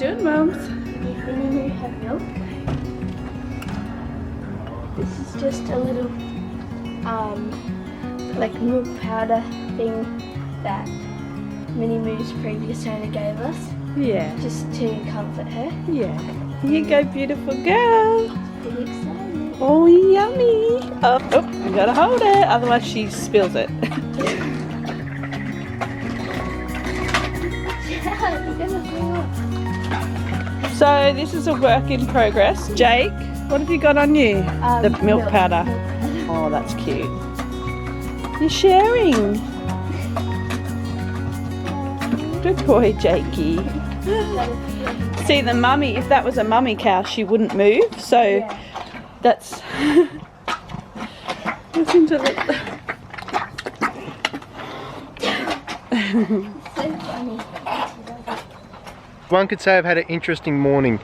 doing, Mums? We have milk. This is just a little like milk powder thing that Minnie Moo's previous owner gave us. Yeah. Just to comfort her. Yeah. Here you go, beautiful girl. Pretty excited. Oh, yummy. Oh, you gotta hold it, otherwise she spills it. So this is a work in progress. Jake, what have you got on you? The milk powder. Oh, that's cute. You're sharing. Good boy, Jakey. See, the mummy, if that was a mummy cow, she wouldn't move. So that's... Listen to the... So funny. One could say I've had an interesting morning.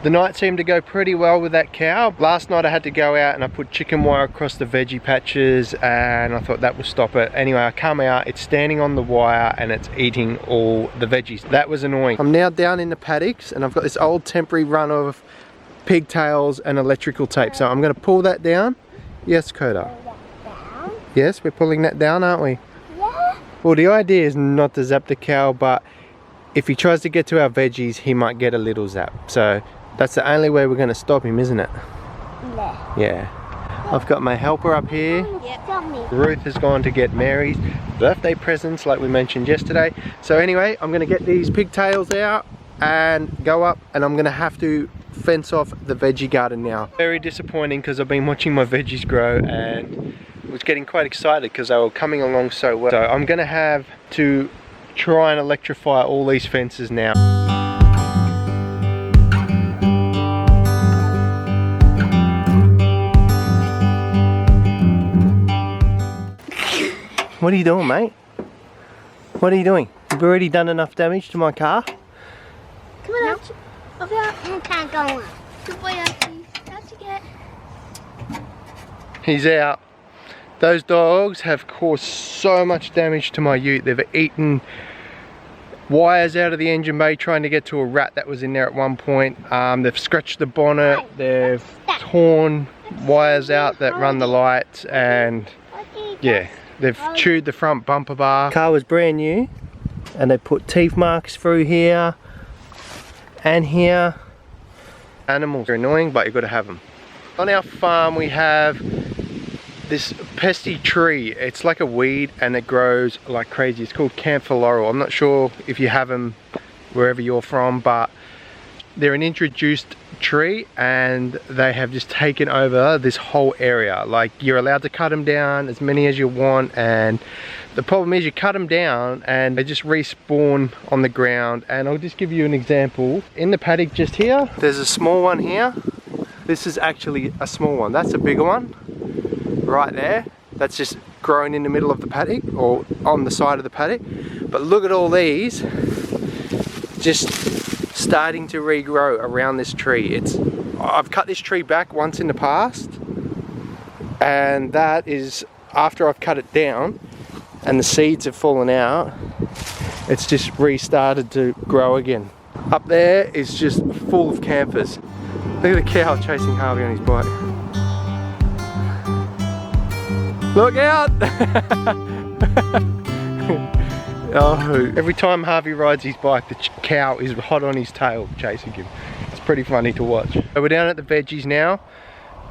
The night seemed to go pretty well with that cow. Last night I had to go out and I put chicken wire across the veggie patches and I thought that would stop it. Anyway, I come out, it's standing on the wire and it's eating all the veggies. That was annoying. I'm now down in the paddocks and I've got this old temporary run of pigtails and electrical tape. So I'm going to pull that down. Yes, Coda? Yes, we're pulling that down, aren't we? Yeah. Well, the idea is not to zap the cow, but if he tries to get to our veggies, he might get a little zap. So that's the only way we're going to stop him, isn't it? Yeah. Yeah. I've got my helper up here. Yep. Ruth has gone to get Mary's birthday presents like we mentioned yesterday. So anyway, I'm going to get these pigtails out and go up, and I'm going to have to fence off the veggie garden now. Very disappointing because I've been watching my veggies grow and was getting quite excited because they were coming along so well. So I'm going to have to try and electrify all these fences now. What are you doing, mate? What are you doing? You've already done enough damage to my car? Come on, Archie. Over there. I can't go on. Good boy, Archie. How'd you get? He's out. Those dogs have caused so much damage to my ute. They've eaten wires out of the engine bay trying to get to a rat that was in there at one point. They've scratched the bonnet. They've torn wires out that run the lights, and yeah, they've chewed the front bumper bar. The car was brand new and they put teeth marks through here and here. Animals are annoying, but you've got to have them. On our farm we have this pesky tree. It's like a weed and it grows like crazy. It's called camphor laurel. I'm not sure if you have them wherever you're from, but they're an introduced tree and they have just taken over this whole area. Like, you're allowed to cut them down as many as you want, and the problem is you cut them down and they just respawn on the ground. And I'll just give you an example. In the paddock just here, there's a small one here. This is actually a small one. That's a bigger one right there. That's just grown in the middle of the paddock or on the side of the paddock. But look at all these just starting to regrow around this tree. I've cut this tree back once in the past, and that is after I've cut it down and the seeds have fallen out. It's just restarted to grow again. Up there is just full of camphors. Look at the cow chasing Harvey on his bike. Look out! Oh, every time Harvey rides his bike, the cow is hot on his tail chasing him. It's pretty funny to watch. So we're down at the veggies now.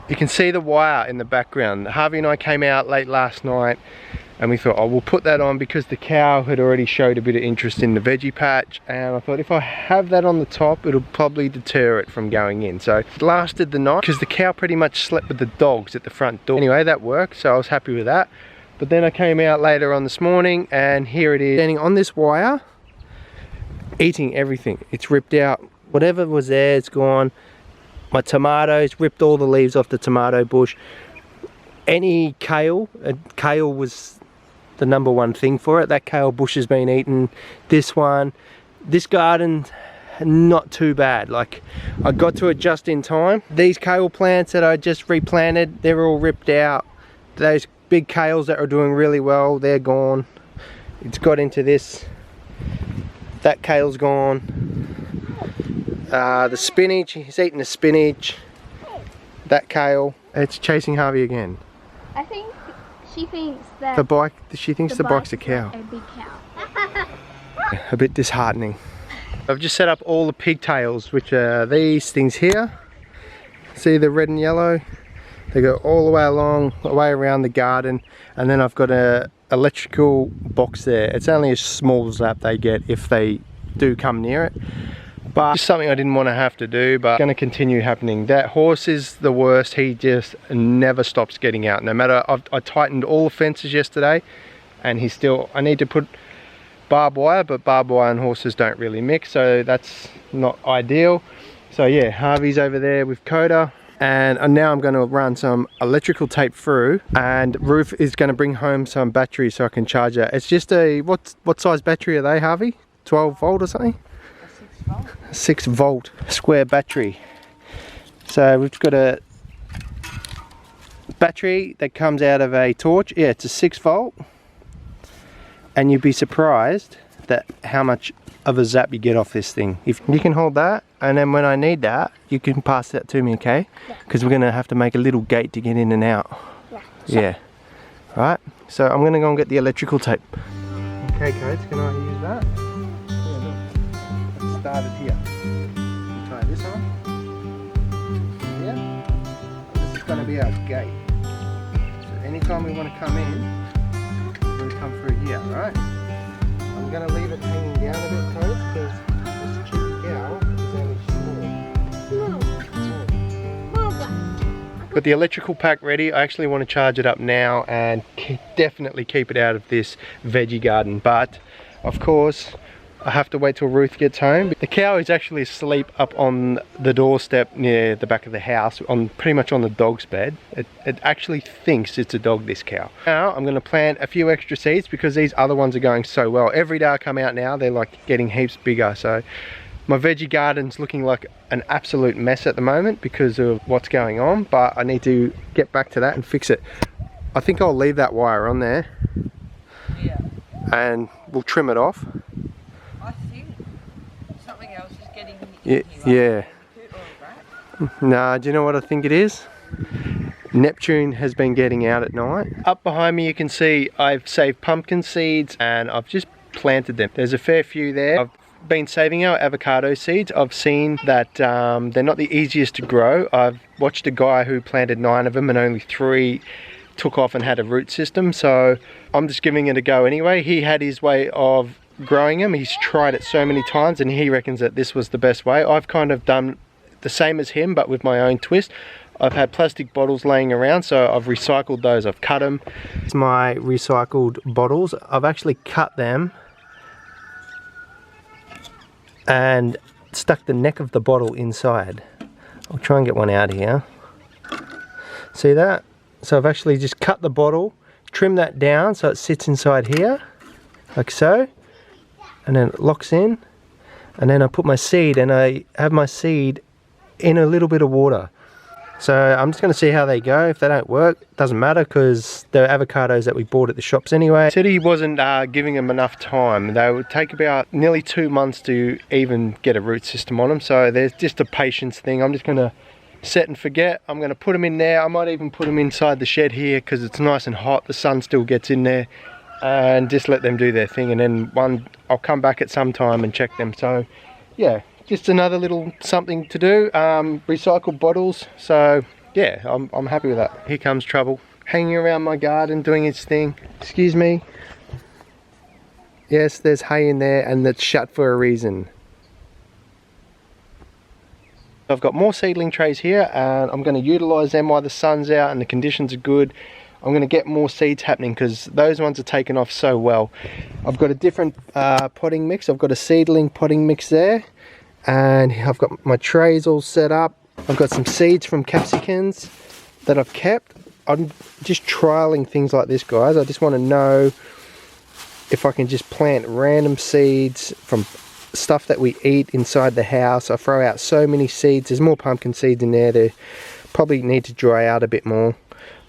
You can see the wire in the background. Harvey and I came out late last night and we thought, oh, we'll put that on because the cow had already showed a bit of interest in the veggie patch, and I thought if I have that on the top, it'll probably deter it from going in. So it lasted the night because the cow pretty much slept with the dogs at the front door. Anyway, that worked, so I was happy with that. But then I came out later on this morning and here it is standing on this wire, eating everything. It's ripped out. Whatever was there, it's gone. My tomatoes, ripped all the leaves off the tomato bush. Any kale, kale was the number one thing for it. That kale bush has been eaten. This one, this garden, not too bad. Like, I got to it just in time. These kale plants that I just replanted, they're all ripped out. Those big kales that are doing really well, they're gone. It's got into this. That kale's gone. The spinach, he's eating the spinach. That kale, it's chasing Harvey again. I think she thinks that She thinks the bike's a cow. A big cow. A bit disheartening. I've just set up all the pigtails, which are these things here. See the red and yellow? They go all the way along, the way around the garden, and then I've got a electrical box there. It's only a small zap they get if they do come near it, but it's something I didn't want to have to do, but it's going to continue happening. That horse is the worst. He just never stops getting out. No matter, I tightened all the fences yesterday, and he's still, I need to put barbed wire, but barbed wire and horses don't really mix, so that's not ideal. So yeah, Harvey's over there with Coda, and now I'm going to run some electrical tape through, and Ruth is going to bring home some batteries so I can charge it. It's just a, what size battery are they, Harvey? 12 volt or something? 6 volt. 6 volt square battery. So we've got a battery that comes out of a torch. Yeah, it's a 6 volt. And you'd be surprised that how much of a zap you get off this thing. If you can hold that, and then when I need that, you can pass that to me, okay? Because we're going to have to make a little gate to get in and out. Yeah. Right, so I'm going to go and get the electrical tape. Okay, Coates, can I use that? Let's start it here. Try this on. Yeah. This is going to be our gate. So anytime we want to come in, we're going to come through here, right? I'm going to leave it hanging down a bit, Coates, because this cheeky cow is only small. Got the electrical pack ready. I actually want to charge it up now and definitely keep it out of this veggie garden, but of course I have to wait till Ruth gets home. The cow is actually asleep up on the doorstep near the back of the house, on pretty much on the dog's bed. It actually thinks it's a dog, this cow. Now I'm going to plant a few extra seeds because these other ones are going so well. Every day I come out now, they're like getting heaps bigger. So my veggie garden's looking like an absolute mess at the moment because of what's going on, but I need to get back to that and fix it. I think I'll leave that wire on there. Yeah. And we'll trim it off. I think something else is getting Yeah. Nah, do you know what I think it is? Neptune has been getting out at night. Up behind me you can see I've saved pumpkin seeds and I've just planted them. There's a fair few there. I've been saving our avocado seeds. I've seen that they're not the easiest to grow. I've watched a guy who planted 9 of them and only 3 took off and had a root system, so I'm just giving it a go anyway. He had his way of growing them. He's tried it so many times and he reckons that this was the best way. I've kind of done the same as him but with my own twist. I've had plastic bottles laying around, so I've recycled those. I've cut them. It's my recycled bottles. I've actually cut them and stuck the neck of the bottle inside. I'll try and get one out here. See that? So I've actually just cut the bottle, trimmed that down so it sits inside here, like so, and then it locks in, and then I put my seed, and I have my seed in a little bit of water. So I'm just going to see how they go. If they don't work, it doesn't matter because they're avocados that we bought at the shops anyway. He said he wasn't giving them enough time. They would take about nearly 2 months to even get a root system on them, so there's just a patience thing. I'm just going to set and forget. I'm going to put them in there. I might even put them inside the shed here because it's nice and hot. The sun still gets in there, and just let them do their thing, and then I'll come back at some time and check them. So yeah, just another little something to do. Recycled bottles. So yeah, I'm happy with that. Here comes Trouble, hanging around my garden doing his thing. Excuse me. Yes, there's hay in there and it's shut for a reason. I've got more seedling trays here and I'm going to utilise them while the sun's out and the conditions are good. I'm going to get more seeds happening because those ones are taken off so well. I've got a different potting mix. I've got a Seedling potting mix there, and I've got my trays all set up. I've got some seeds from capsicums that I've kept. I'm just trialing things like this, guys. I just want to know if I can just plant random seeds from stuff that we eat inside the house. I throw out so many seeds. There's more pumpkin seeds in there. They probably need to dry out a bit more,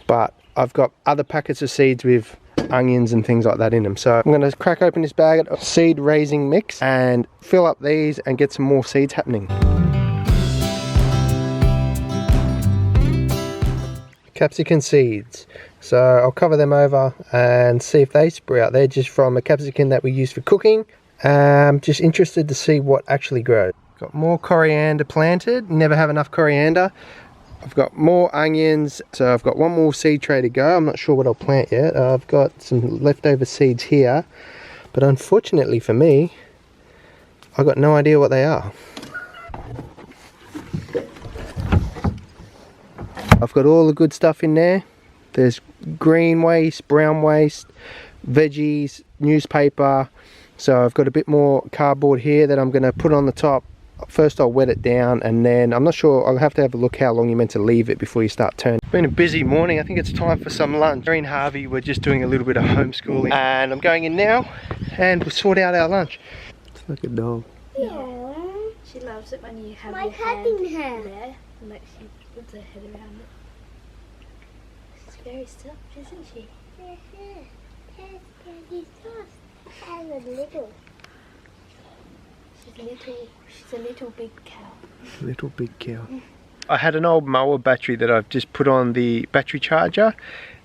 but I've got other packets of seeds with onions and things like that in them. So I'm going to crack open this bag of seed raising mix and fill up these and get some more seeds happening. capsicum seeds. So I'll cover them over and see if they sprout. They're just from a capsicum that we use for cooking. Just interested to see what actually grows. Got more coriander planted, never have enough coriander. I've got more onions, so I've got one more seed tray to go. I'm not sure what I'll plant yet. I've got some leftover seeds here, but unfortunately for me, I've got no idea what they are. I've got all the good stuff in there. There's green waste, brown waste, veggies, newspaper. So I've got a bit more cardboard here that I'm going to put on the top. First I'll wet it down, and then I'm not sure, I'll have to have a look how long you're meant to leave it before you start turning. It's been a busy morning. I think it's time for some lunch. Mary and Harvey were just doing a little bit of homeschooling, and I'm going in now and we'll sort out our lunch. It's like a dog. Yeah. She loves it when you have your hand there and like she puts her head around it. She's very soft, isn't she? She's a little big cow. Little big cow. I had an old mower battery that I've just put on the battery charger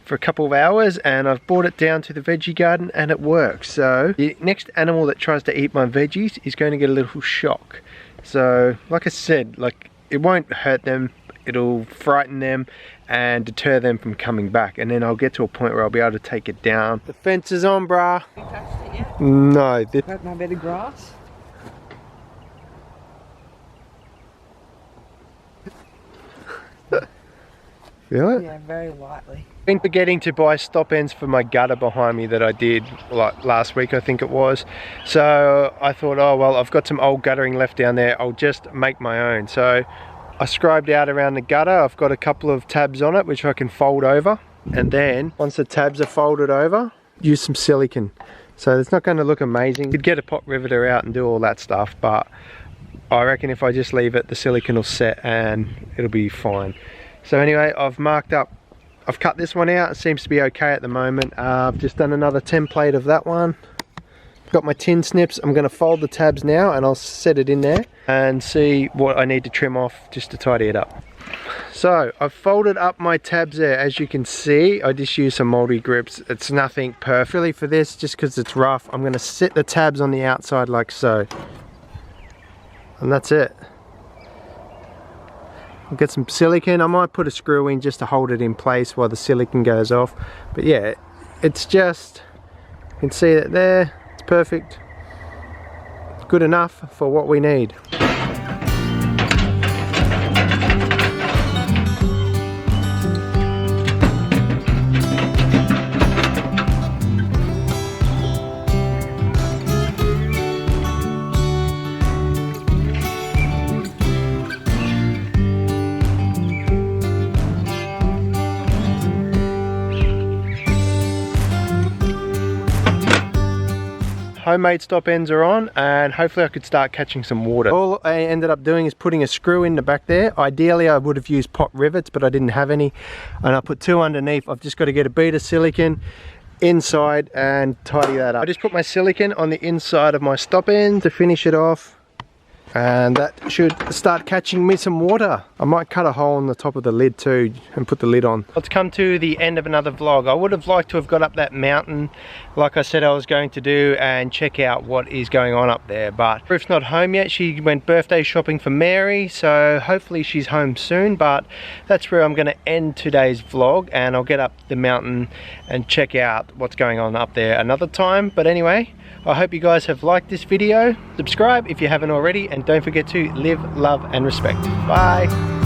for a couple of hours, and I've brought it down to the veggie garden and it works. So the next animal that tries to eat my veggies is going to get a little shock. So like I said, like, it won't hurt them, it'll frighten them and deter them from coming back, and then I'll get to a point where I'll be able to take it down. The fence is on, brah. You touched it yet? No. Got no bit of grass? Feel it? Yeah, very lightly. Been forgetting to buy stop ends for my gutter behind me that I did like last week, I think it was. So I thought, oh well, I've got some old guttering left down there, I'll just make my own. So I scribed out around the gutter. I've got a couple of tabs on it which I can fold over, and then once the tabs are folded over, use some silicone. So it's not going to look amazing. You could get a pot riveter out and do all that stuff, but I reckon if I just leave it, the silicone will set and it'll be fine. So anyway, I've marked up, I've cut this one out. It seems to be okay at the moment. I've just done another template of that one. Got my tin snips. I'm going to fold the tabs now and I'll set it in there and see what I need to trim off just to tidy it up. So I've folded up my tabs there. As you can see, I just use some multi grips. It's nothing perfect. Really for this, just because it's rough, I'm going to set the tabs on the outside like so. And that's it. I'll get some silicone. I might put a screw in just to hold it in place while the silicone goes off. But yeah, it's just, you can see that there, it's perfect. Good enough for what we need. Homemade stop ends are on, and hopefully I could start catching some water. All I ended up doing is putting a screw in the back there. Ideally I would have used pot rivets, but I didn't have any, and I put two underneath. I've just got to get a bead of silicone inside and tidy that up. I just put my silicone on the inside of my stop end to finish it off, and that should start catching me some water. I might cut a hole in the top of the lid too and put the lid on. Let's come to the end of another vlog. I would have liked to have got up that mountain like I said I was going to do and check out what is going on up there, but Ruth's not home yet. She went birthday shopping for Mary, so hopefully she's home soon. But that's where I'm going to end today's vlog, and I'll get up the mountain and check out what's going on up there another time. But anyway, I hope you guys have liked this video. Subscribe if you haven't already, and don't forget to live, love and respect. Bye.